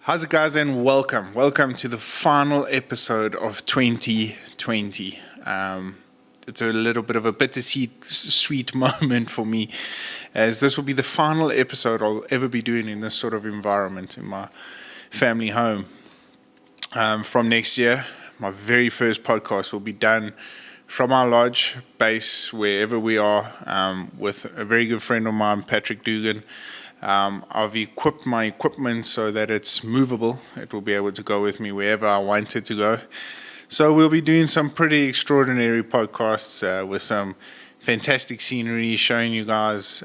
How's it, guys, and welcome to the final episode of 2020. It's a little bit of a bittersweet moment for me, as this will be the final episode I'll ever be doing in this sort of environment in my family home. From next year, my very first podcast will be done from our lodge base, wherever we are, with a very good friend of mine, Patrick Dugan. I've equipped my equipment so that it's movable. It will be able to go with me wherever I want it to go. So we'll be doing some pretty extraordinary podcasts with some fantastic scenery, showing you guys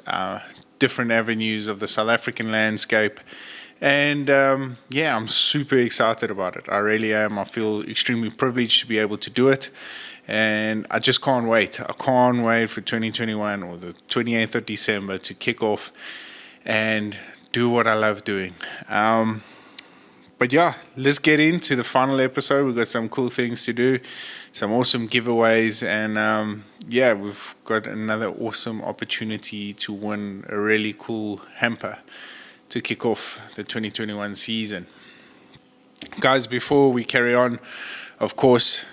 different avenues of the South African landscape. And I'm super excited about it. I really am. I feel extremely privileged to be able to do it. And I just can't wait. I can't wait for 2021 or the 28th of December to kick off and do what I love doing. But yeah, let's get into the final episode. We've got some cool things to do, some awesome giveaways, and we've got another awesome opportunity to win a really cool hamper to kick off the 2021 season. Guys, before we carry on, of course,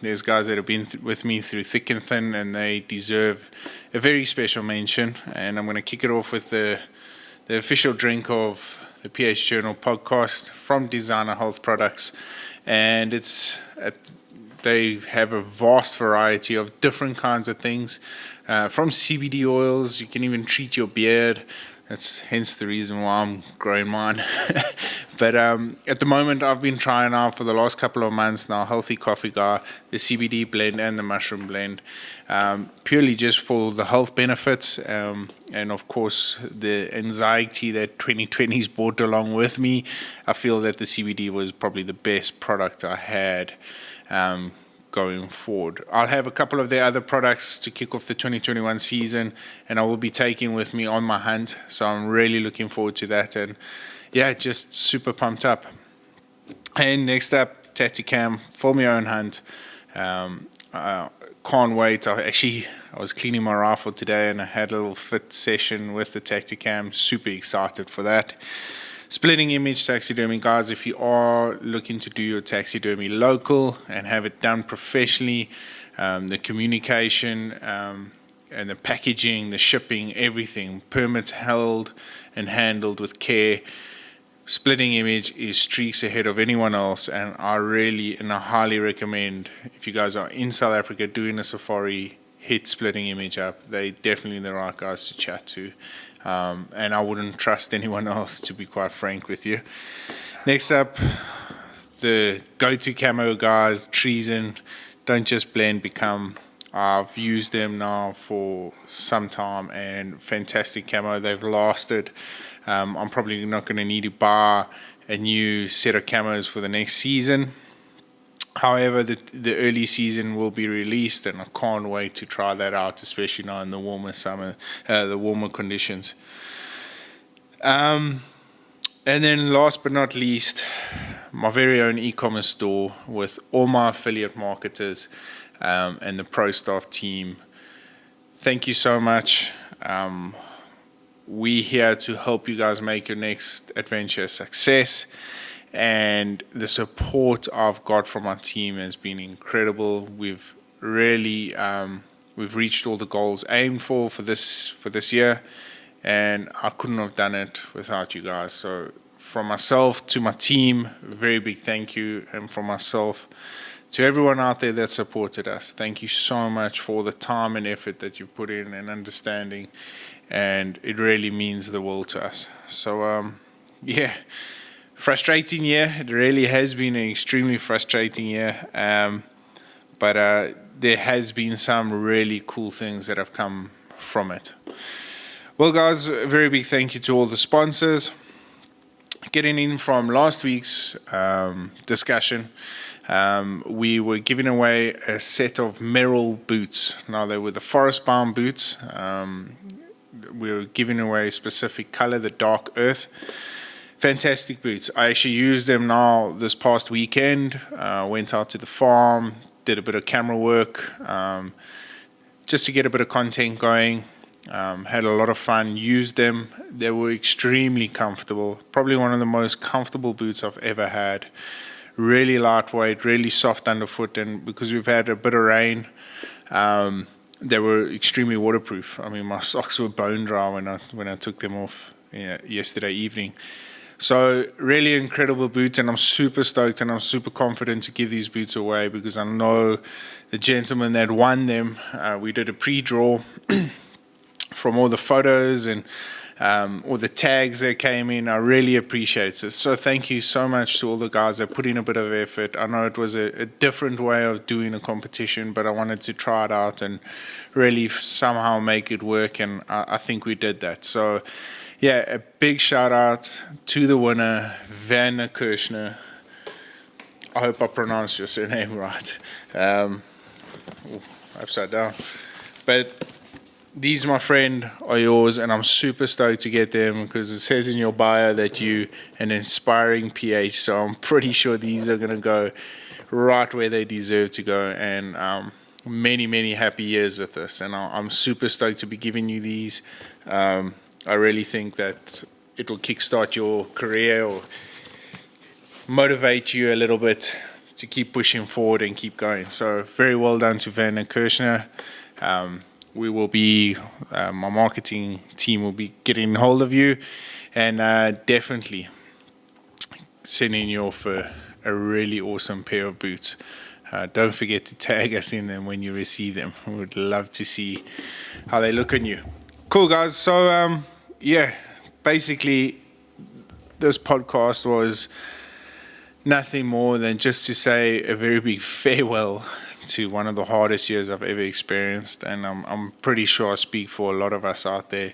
there's guys that have been with me through thick and thin, and they deserve a very special mention. And I'm going to kick it off with the official drink of the PH Journal podcast from Designer Health Products. And they have a vast variety of different kinds of things, from CBD oils. You can even treat your beard. That's hence the reason why I'm growing mine. But at the moment, I've been trying out for the last couple of months now, Healthy Coffee Guy, the CBD blend and the mushroom blend, purely just for the health benefits, and of course the anxiety that 2020's brought along with me. I feel that the CBD was probably the best product I had going forward. I'll have a couple of their other products to kick off the 2021 season, and I will be taking with me on my hunt. So I'm really looking forward to that, and yeah, just super pumped up. And next up, Tacticam, film your own hunt. Can't wait. I was cleaning my rifle today, and I had a little fit session with the Tacticam. Super excited for that. Splitting image taxidermy, guys, if you are looking to do your taxidermy local and have it done professionally, the communication and the packaging, the shipping, everything, permits held and handled with care. Splitting image is streaks ahead of anyone else, and I highly recommend, if you guys are in South Africa doing a safari, hit Splitting Image up. They're definitely the right guys to chat to. And I wouldn't trust anyone else, to be quite frank with you. Next up, the go-to camo guys, Treason. Don't Just Blend, Become. I've used them now for some time, and fantastic camo. They've lasted. I'm probably not going to need to buy a new set of camos for the next season. However, the early season will be released, and I can't wait to try that out, especially now in the warmer summer, the warmer conditions. And then last but not least, my very own e-commerce store with all my affiliate marketers and the pro staff team. Thank you so much. We're here to help you guys make your next adventure a success. And the support I've got from our team has been incredible. We've really we've reached all the goals aimed for this year, and I couldn't have done it without you guys. So from myself to my team, a very big thank you, and from myself to everyone out there that supported us, thank you so much for all the time and effort that you put in and understanding, and it really means the world to us. So frustrating year. It really has been an extremely frustrating year, but there has been some really cool things that have come from it. Well, guys, a very big thank you to all the sponsors. Getting in from last week's discussion, we were giving away a set of Merrell Boots. Now, they were the forest-bound boots. We were giving away a specific color, the dark earth. Fantastic boots. I actually used them now this past weekend. Went out to the farm, did a bit of camera work, just to get a bit of content going. Had a lot of fun, used them. They were extremely comfortable. Probably one of the most comfortable boots I've ever had. Really lightweight, really soft underfoot, and because we've had a bit of rain, they were extremely waterproof. I mean, my socks were bone dry when I took them off yesterday evening. So really incredible boots, and I'm super stoked and I'm super confident to give these boots away because I know the gentleman that won them. We did a pre-draw from all the photos and all the tags that came in. I really appreciate it. So thank you so much to all the guys that put in a bit of effort. I know it was a different way of doing a competition, but I wanted to try it out and really somehow make it work, and I think we did that. So yeah, a big shout out to the winner, Van Kirshner. I hope I pronounced your surname right. Upside down. But these, my friend, are yours, and I'm super stoked to get them because it says in your bio that you an inspiring PH. So I'm pretty sure these are going to go right where they deserve to go, and many, many happy years with this. And I'm super stoked to be giving you these. I really think that it will kickstart your career or motivate you a little bit to keep pushing forward and keep going. So very well done to Van Kirshner. We will be, my marketing team will be getting hold of you and definitely sending you off a really awesome pair of boots. Don't forget to tag us in them when you receive them. We would love to see how they look on you. Cool, guys. So, yeah, basically, this podcast was nothing more than just to say a very big farewell to one of the hardest years I've ever experienced, and I'm pretty sure I speak for a lot of us out there.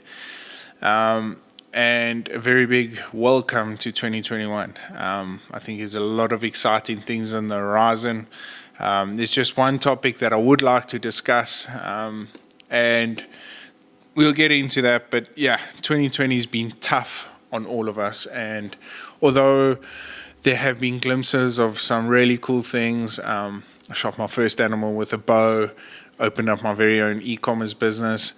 And a very big welcome to 2021. I think there's a lot of exciting things on the horizon. There's just one topic that I would like to discuss, and we'll get into that. But yeah, 2020 has been tough on all of us, and although there have been glimpses of some really cool things, I shot my first animal with a bow, opened up my very own e-commerce business.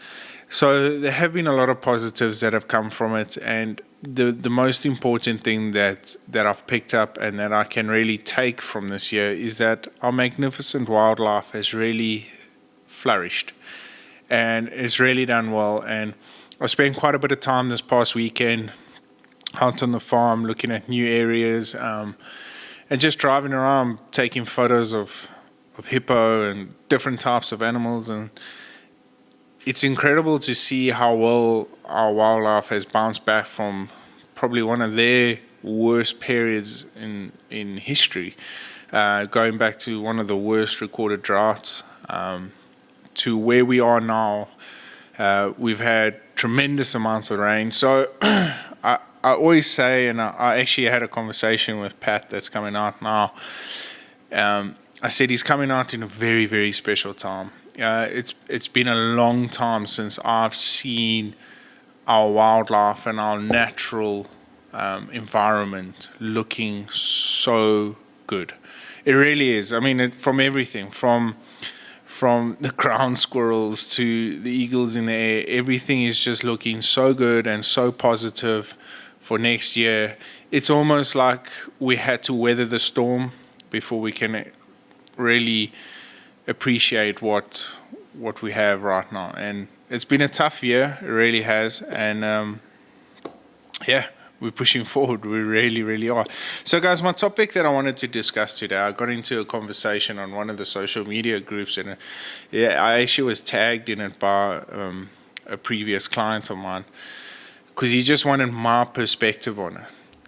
So there have been a lot of positives that have come from it, and the most important thing that I've picked up and that I can really take from this year is that our magnificent wildlife has really flourished and it's really done well. And I spent quite a bit of time this past weekend out on the farm looking at new areas and just driving around taking photos of hippo and different types of animals, and it's incredible to see how well our wildlife has bounced back from probably one of their worst periods in history, going back to one of the worst recorded droughts, to where we are now. We've had tremendous amounts of rain. So I always say, and I actually had a conversation with Pat that's coming out now. I said he's coming out in a very, very special time. It's been a long time since I've seen our wildlife and our natural environment looking so good. It really is. I mean, from everything, from the ground squirrels to the eagles in the air, everything is just looking so good and so positive for next year. It's almost like we had to weather the storm before we can really appreciate what we have right now. And it's been a tough year, it really has. And yeah, we're pushing forward. We really, really are. So guys, my topic that I wanted to discuss today, I got into a conversation on one of the social media groups, and yeah, I actually was tagged in it by a previous client of mine because he just wanted my perspective on it.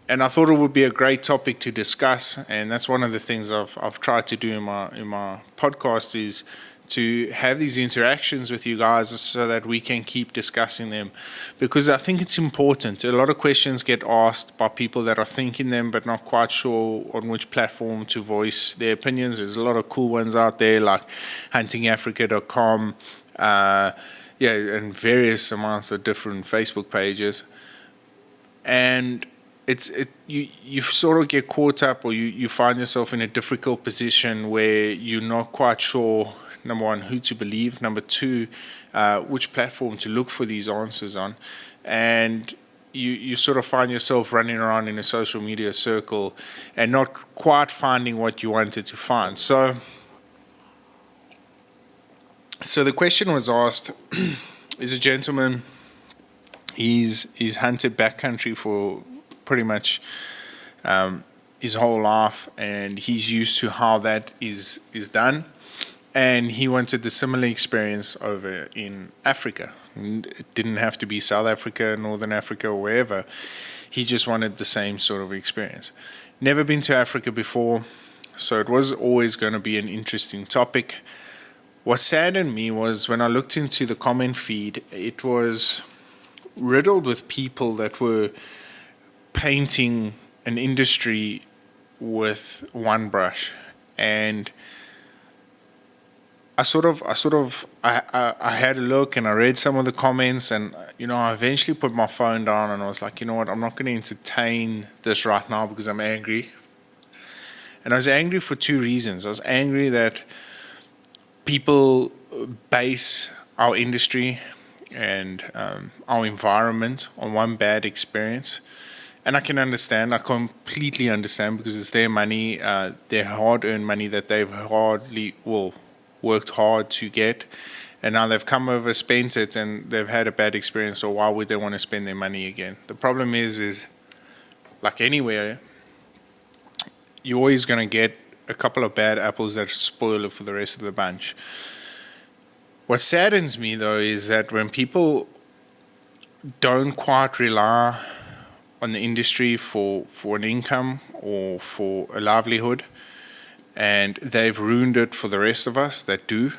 And I thought it would be a great topic to discuss, and that's one of the things I've tried to do in my podcast is to have these interactions with you guys so that we can keep discussing them, because I think it's important. A lot of questions get asked by people that are thinking them but not quite sure on which platform to voice their opinions. There's a lot of cool ones out there like huntingafrica.com, and various amounts of different Facebook pages. And you sort of get caught up, or you find yourself in a difficult position where you're not quite sure, number one, who to believe, number two, which platform to look for these answers on. And you sort of find yourself running around in a social media circle and not quite finding what you wanted to find. So the question was asked, is a gentleman, he's hunted backcountry for pretty much his whole life, and he's used to how that is done, and he wanted the similar experience over in Africa. And it didn't have to be South Africa, Northern Africa, or wherever. He just wanted the same sort of experience. Never been to Africa before, so it was always going to be an interesting topic. What saddened me was when I looked into the comment feed, it was riddled with people that were painting an industry with one brush. And I had a look and I read some of the comments, and I eventually put my phone down and I was like, you know what, I'm not going to entertain this right now because I'm angry. And I was angry for two reasons. I was angry that people base our industry and our environment on one bad experience. And I can understand, I completely understand, because it's their money, their hard-earned money that they've worked hard to get, and now they've come over, spent it, and they've had a bad experience, so why would they want to spend their money again? The problem is like anywhere, you're always going to get a couple of bad apples that spoil it for the rest of the bunch. What saddens me, though, is that when people don't quite rely on the industry for an income or for a livelihood, and they've ruined it for the rest of us that do.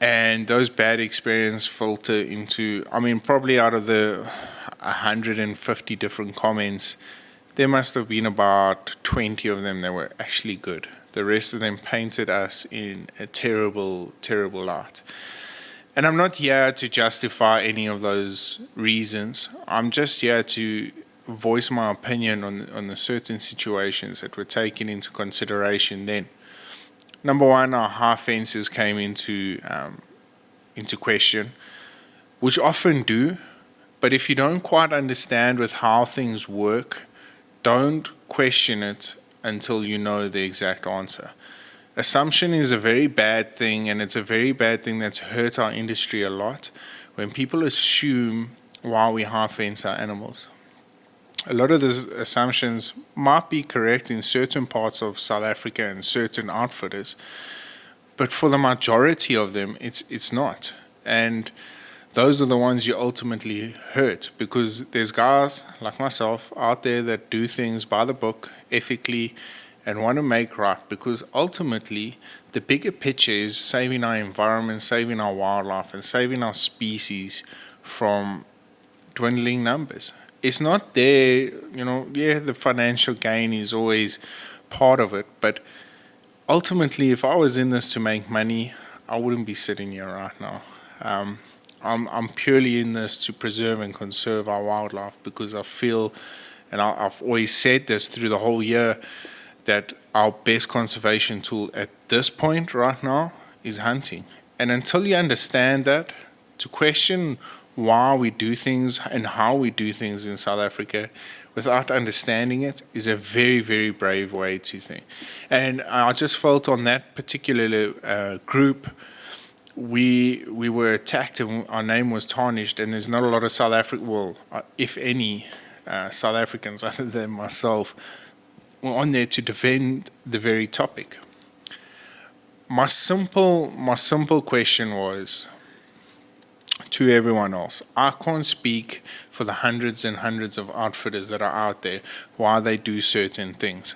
And those bad experiences filter into, probably out of the 150 different comments, there must have been about 20 of them that were actually good. The rest of them painted us in a terrible, terrible light. And I'm not here to justify any of those reasons. I'm just here to voice my opinion on the certain situations that were taken into consideration then. Number one, our high fences came into question, which often do, but if you don't quite understand with how things work, don't question it until you know the exact answer. Assumption is a very bad thing, and it's a very bad thing that's hurt our industry a lot, when people assume why we high fence our animals. A lot of those assumptions might be correct in certain parts of South Africa and certain outfitters, but for the majority of them, it's not. And those are the ones you ultimately hurt, because there's guys like myself out there that do things by the book, ethically, and want to make right, because ultimately the bigger picture is saving our environment, saving our wildlife, and saving our species from dwindling numbers. It's not there, the financial gain is always part of it, but ultimately, if I was in this to make money, I wouldn't be sitting here right now. I'm purely in this to preserve and conserve our wildlife, because I feel, and I've always said this through the whole year, that our best conservation tool at this point right now is hunting. And until you understand that, to question why we do things and how we do things in South Africa without understanding it is a very, very brave way to think. And I just felt on that particular group, we were attacked and our name was tarnished, and there's not a lot of South African, if any, South Africans other than myself were on there to defend the very topic. My simple question was, to everyone else, I can't speak for the hundreds and hundreds of outfitters that are out there why they do certain things.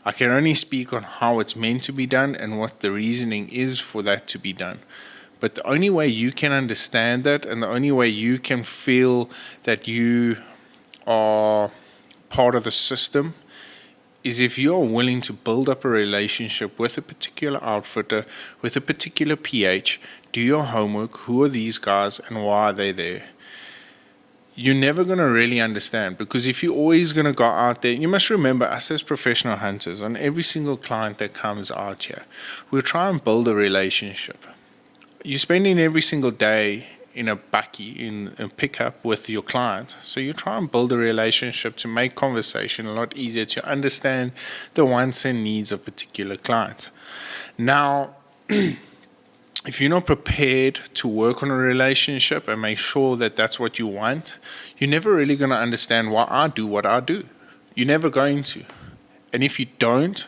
I can only speak on how it's meant to be done and what the reasoning is for that to be done. But the only way you can understand that, and the only way you can feel that you are part of the system, is if you are willing to build up a relationship with a particular outfitter, with a particular PH, do your homework, who are these guys and why are they there? you're never going to really understand, because if you're always going to go out there, you must remember, us as professional hunters, on every single client that comes out here, we'll try and build a relationship. You're spending every single day in a bakkie, in a pickup with your client, so you try and build a relationship to make conversation a lot easier, to understand the wants and needs of particular clients. Now, if you're not prepared to work on a relationship and make sure that that's what you want, you're never really going to understand why I do what I do. You're never going to. And if you don't,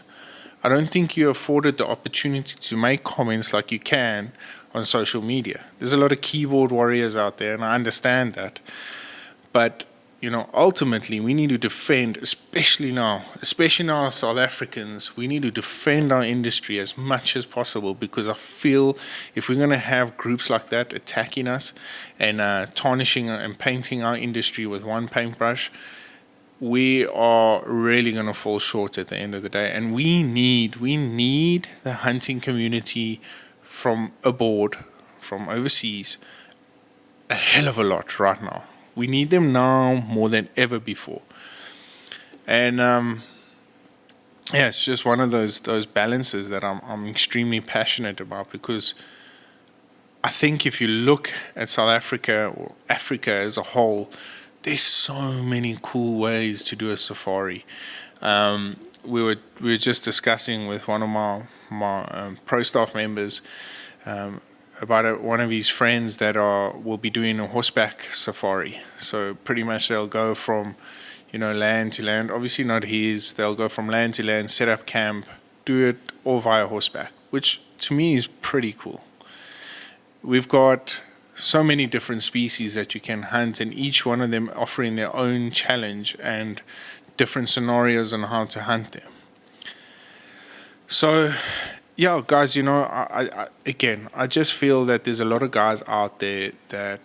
I don't think you're afforded the opportunity to make comments like you can on social media. There's a lot of keyboard warriors out there, and I understand that. But ultimately, we need to defend, especially now as South Africans, we need to defend our industry as much as possible, because I feel if we're going to have groups like that attacking us and tarnishing and painting our industry with one paintbrush, we are really going to fall short at the end of the day. And we need the hunting community from abroad, from overseas, a hell of a lot right now. We need them now more than ever before. And it's just one of those balances that I'm extremely passionate about, because I think if you look at South Africa or Africa as a whole, there's so many cool ways to do a safari. We were just discussing with one of my pro staff members about one of his friends that will be doing a horseback safari. So pretty much they'll go from land to land. Obviously not his. They'll go from land to land, set up camp, do it all via horseback, which to me is pretty cool. We've got so many different species that you can hunt, and each one of them offering their own challenge and different scenarios on how to hunt them. So yeah, guys, I just feel that there's a lot of guys out there that,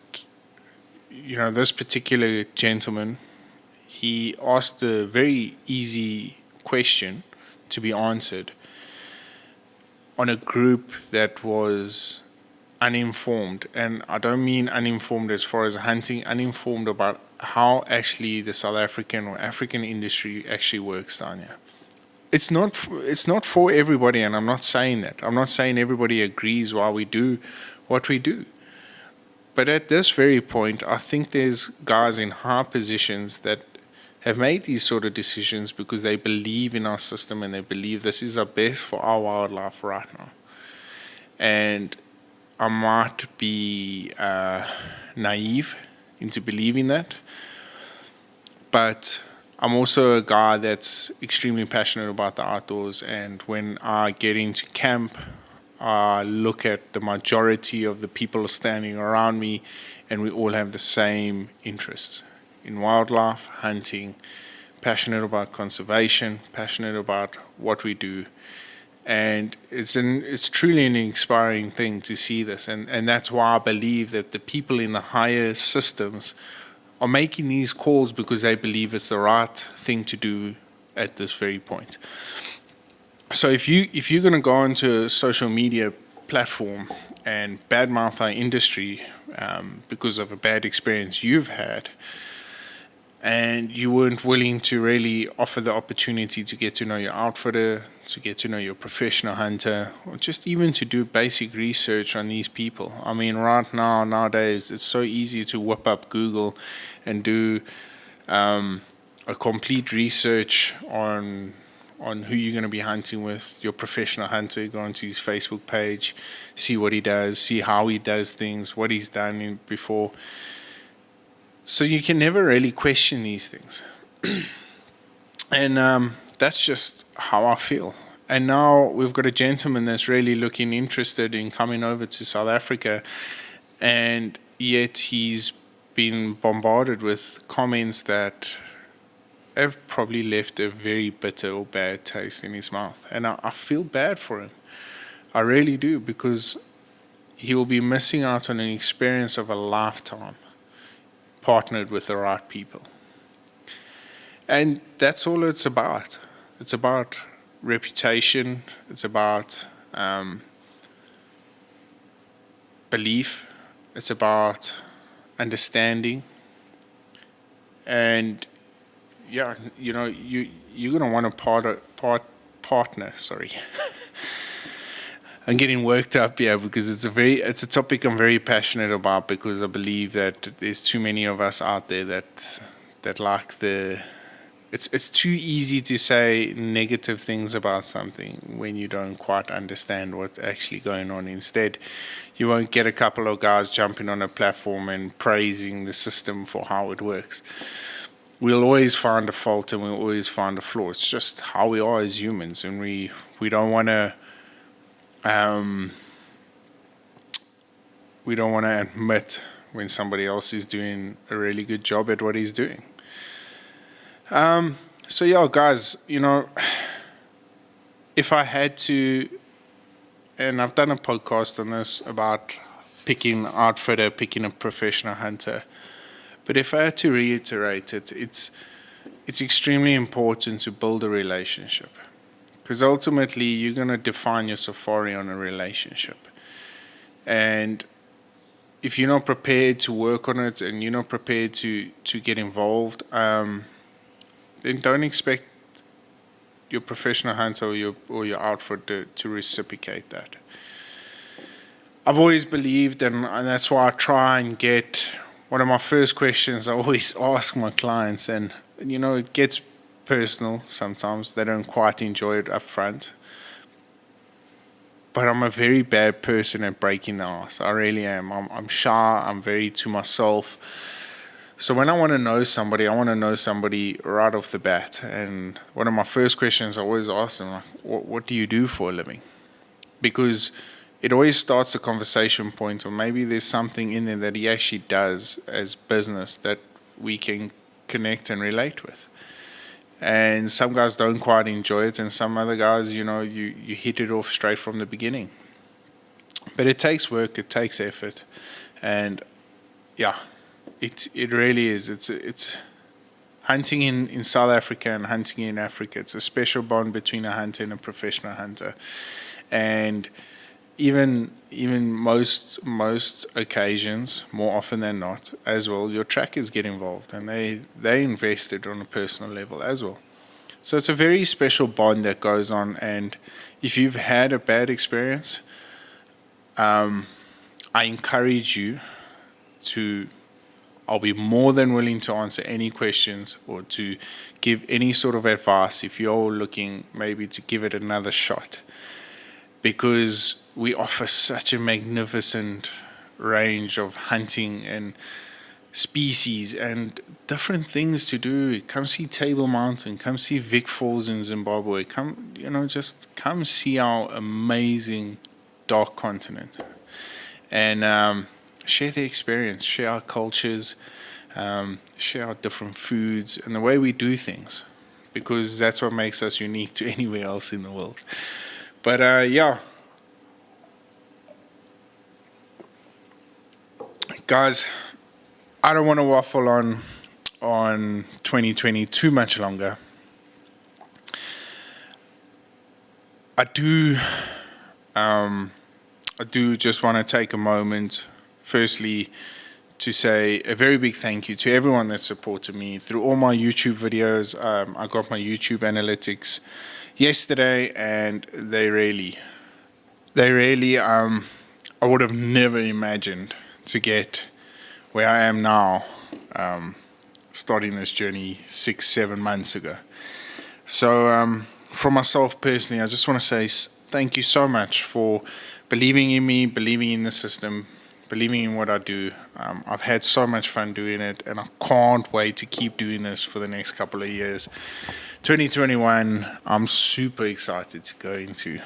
this particular gentleman, he asked a very easy question to be answered on a group that was uninformed. And I don't mean uninformed as far as hunting, uninformed about how actually the South African or African industry actually works down here. It's not for everybody, and I'm not saying that. I'm not saying everybody agrees why we do what we do. But at this very point, I think there's guys in high positions that have made these sort of decisions because they believe in our system and they believe this is the best for our wildlife right now. And I might be naive into believing that, but I'm also a guy that's extremely passionate about the outdoors, and when I get into camp, I look at the majority of the people standing around me, and we all have the same interests in wildlife, hunting, passionate about conservation, passionate about what we do. And it's truly an inspiring thing to see this, and that's why I believe that the people in the higher systems are making these calls because they believe it's the right thing to do at this very point. So if you're going to go onto a social media platform and badmouth our industry because of a bad experience you've had, and you weren't willing to really offer the opportunity to get to know your outfitter, to get to know your professional hunter, or just even to do basic research on these people. I mean, nowadays, it's so easy to whip up Google and do a complete research on who you're going to be hunting with, your professional hunter. Go onto his Facebook page, see what he does, see how he does things, what he's done before. So you can never really question these things. And that's just how I feel. And now we've got a gentleman that's really looking interested in coming over to South Africa, and yet he's been bombarded with comments that have probably left a very bitter or bad taste in his mouth. And I feel bad for him. I really do, because he will be missing out on an experience of a lifetime, partnered with the right people. And that's all it's about. It's about reputation. It's about belief. It's about understanding. And yeah, you're gonna want a partner. Sorry, I'm getting worked up here because it's a topic I'm very passionate about, because I believe that there's too many of us out there that like it's too easy to say negative things about something when you don't quite understand what's actually going on. Instead, you won't get a couple of guys jumping on a platform and praising the system for how it works. We'll always find a fault and we'll always find a flaw. It's just how we are as humans, and we don't want to admit when somebody else is doing a really good job at what he's doing. So yeah, guys, if I had to, and I've done a podcast on this about picking an outfitter, picking a professional hunter, but if I had to reiterate it, it's extremely important to build a relationship, because ultimately you're going to define your safari on a relationship. And if you're not prepared to work on it and you're not prepared to get involved, then don't expect your professional hunter or your outfitter to reciprocate that. I've always believed, and that's why I try and get one of my first questions I always ask my clients, and it gets personal sometimes. They don't quite enjoy it up front. But I'm a very bad person at breaking the ice. I really am. I'm shy. I'm very to myself. So when I want to know somebody, I want to know somebody right off the bat. And one of my first questions I always ask them, like, what do you do for a living? Because it always starts the conversation point, or maybe there's something in there that he actually does as business that we can connect and relate with. And some guys don't quite enjoy it, and some other guys, you hit it off straight from the beginning. But it takes work, it takes effort, and yeah, it really is. It's hunting in South Africa and hunting in Africa. It's a special bond between a hunter and a professional hunter, and even most occasions, more often than not, as well, your trackers get involved, and they invested on a personal level as well. So it's a very special bond that goes on. And if you've had a bad experience, I encourage you I'll be more than willing to answer any questions or to give any sort of advice if you're looking maybe to give it another shot, because we offer such a magnificent range of hunting and species and different things to do. Come see Table Mountain, come see Vic Falls in Zimbabwe, just come see our amazing dark continent, and share the experience, share our cultures, share our different foods and the way we do things, because that's what makes us unique to anywhere else in the world. But yeah, guys, I don't want to waffle on 2020 too much longer. I do just want to take a moment, firstly, to say a very big thank you to everyone that supported me through all my YouTube videos. I got my YouTube analytics yesterday, and they really, I would have never imagined to get where I am now, starting this journey 6-7 months ago. So for myself personally, I just want to say thank you so much for believing in me, believing in the system, believing in what I do. I've had so much fun doing it, and I can't wait to keep doing this for the next couple of years. 2021, I'm super excited to go into.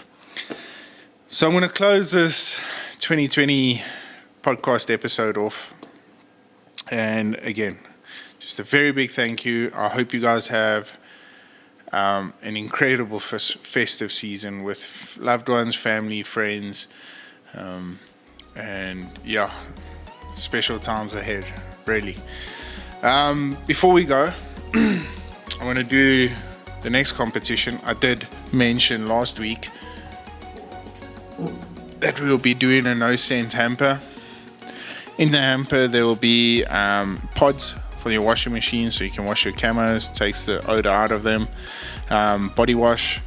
So I'm going to close this 2020 podcast episode off. And again, just a very big thank you. I hope you guys have an incredible festive season with loved ones, family, friends, and yeah, special times ahead, really. Before we go, I want to do the next competition. I did mention last week that we will be doing a no scent hamper. In the hamper there will be pods for your washing machine so you can wash your camos, takes the odor out of them, body wash,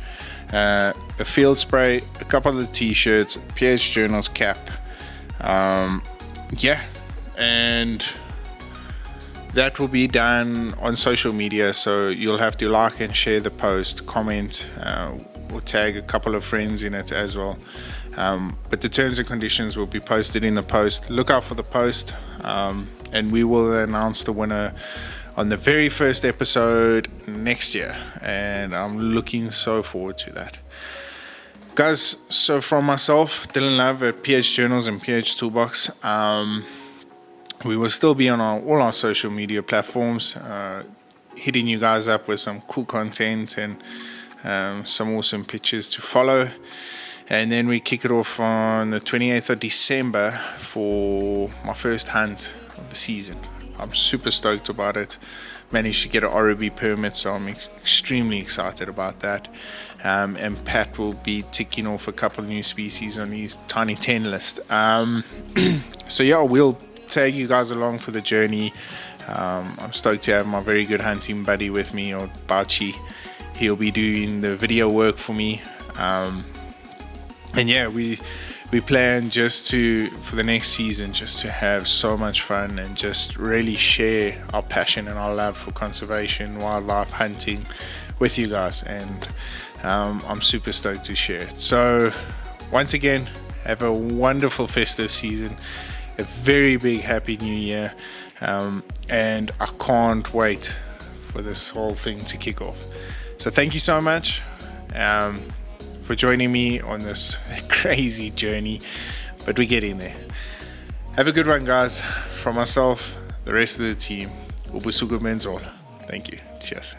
a field spray, a couple of the t-shirts, PH Journals cap, and that will be done on social media, so you'll have to like and share the post, comment, or tag a couple of friends in it as well. But the terms and conditions will be posted in the post. Look out for the post, and we will announce the winner on the very first episode next year, and I'm looking so forward to that. Guys, so from myself, Dylan Love at PH Journals and PH Toolbox, we will still be on all our social media platforms, hitting you guys up with some cool content and some awesome pictures to follow. And then we kick it off on the 28th of December for my first hunt of the season. I'm super stoked about it. Managed to get an ROB permit, so I'm extremely excited about that. And Pat will be ticking off a couple of new species on his Tiny 10 list. So yeah, we'll tag you guys along for the journey. I'm stoked to have my very good hunting buddy with me, or Bachi. He'll be doing the video work for me. And yeah, we plan for the next season just to have so much fun and just really share our passion and our love for conservation, wildlife, hunting with you guys. And I'm super stoked to share it. So once again, have a wonderful festive season, a very big happy new year, and I can't wait for this whole thing to kick off. So thank you so much for joining me on this crazy journey, but we're getting there. Have a good one, guys. From myself, the rest of the team, Ubusuku Menzol. Thank you. Cheers.